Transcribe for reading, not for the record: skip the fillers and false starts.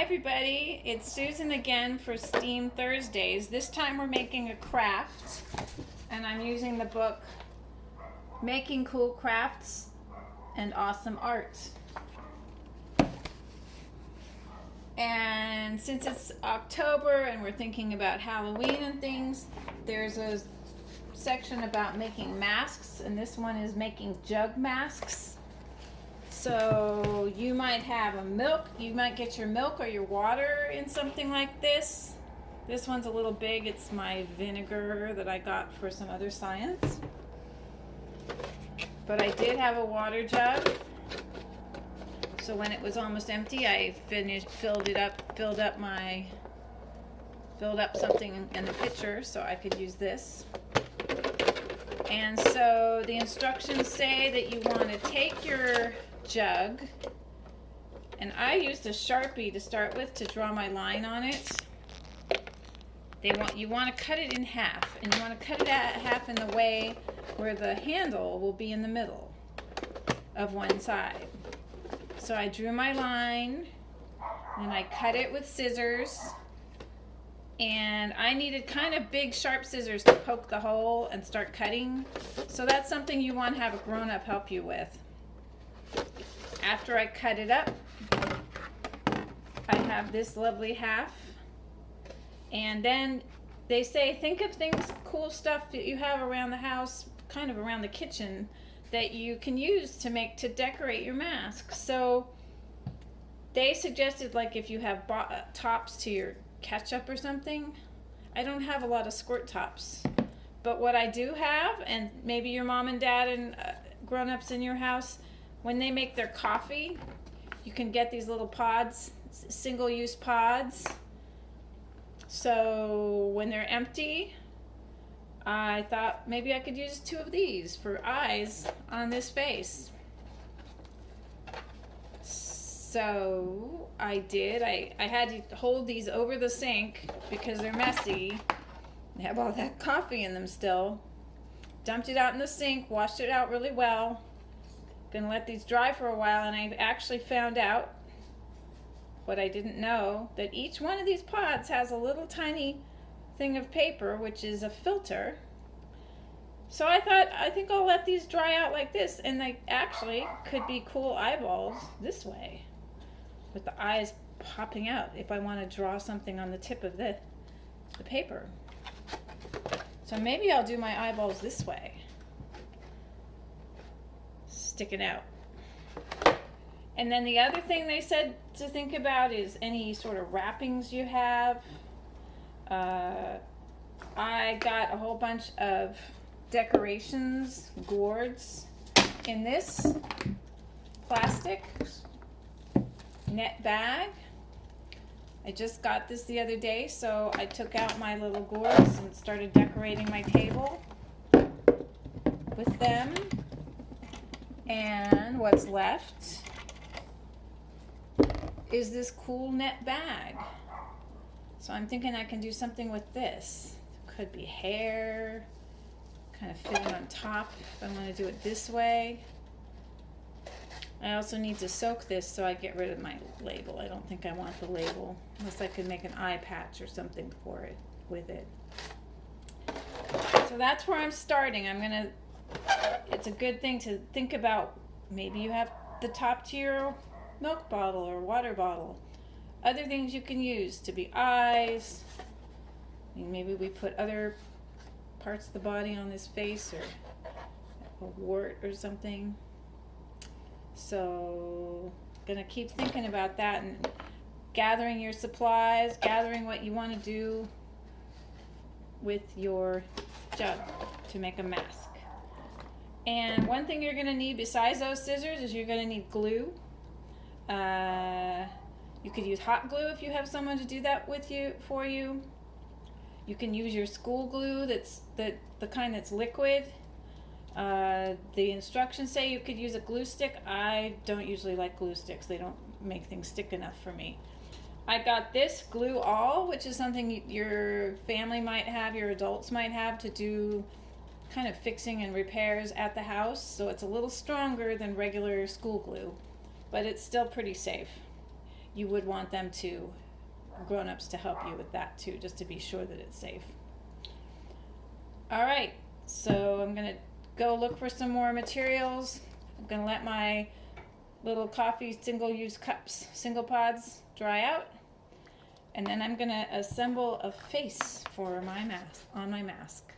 everybody, it's Susan again for Steam Thursdays. This time we're making a craft and I'm using the book Making Cool Crafts and Awesome Art. And since it's October and we're thinking about Halloween and things, there's a section about making masks, and this one is making jug masks. So you might have you might get your milk or your water in something like this. This one's a little big. It's my vinegar that I got for some other science. But I did have a water jug. So when it was almost empty, I filled up something in the pitcher so I could use this. And so the instructions say that you want to take your jug, and I used a Sharpie to start with to draw my line on it. You want to cut it in half, and you want to cut it at half in the way where the handle will be in the middle of one side. So I drew my line, and I cut it with scissors, and I needed kind of big sharp scissors to poke the hole and start cutting. So that's something you want to have a grown-up help you with. After I cut it up, I have this lovely half. And then they say, think of cool stuff that you have around the house, kind of around the kitchen, that you can use to decorate your mask. So they suggested, like, if you have tops to your ketchup or something. I don't have a lot of squirt tops, but what I do have, and maybe your mom and dad and grown-ups in your house, when they make their coffee, you can get these little pods, single-use pods. So when they're empty, I thought maybe I could use 2 of these for eyes on this face. So I did. I had to hold these over the sink because they're messy. They have all that coffee in them still. Dumped it out in the sink, washed it out really well. Gonna let these dry for a while, and I actually found out what I didn't know, that each one of these pods has a little tiny thing of paper, which is a filter. So I thought, I think I'll let these dry out like this, and they actually could be cool eyeballs this way, with the eyes popping out if I want to draw something on the tip of the paper. So maybe I'll do my eyeballs this way, sticking out. And then the other thing they said to think about is any sort of wrappings you have. I got a whole bunch of decorations, gourds, in this plastic net bag. I just got this the other day, so I took out my little gourds and started decorating my table with them. And what's left is this cool net bag. So I'm thinking I can do something with this. Could be hair, kind of fitting on top if I want to do it this way. I also need to soak this so I get rid of my label. I don't think I want the label, unless I could make an eye patch or something for it with it. So that's where I'm starting. It's a good thing to think about. Maybe you have the top to your milk bottle or water bottle. Other things you can use to be eyes. Maybe we put other parts of the body on this face, or a wart or something. So gonna keep thinking about that and gathering your supplies, gathering what you want to do with your jug to make a mask. And one thing you're gonna need besides those scissors is you're gonna need glue. You could use hot glue if you have someone to do that for you. You can use your school glue, the kind that's liquid. The instructions say you could use a glue stick. I don't usually like glue sticks. They don't make things stick enough for me. I got this Glue-all, which is something your family might have, your adults might have to do kind of fixing and repairs at the house. So it's a little stronger than regular school glue, but it's still pretty safe. you would want them to, grown-ups, to help you with that too, just to be sure that it's safe. All right, so I'm gonna go look for some more materials. I'm gonna let my little coffee single-use cups, single pods, dry out, and then I'm gonna assemble a face for my mask, on my mask.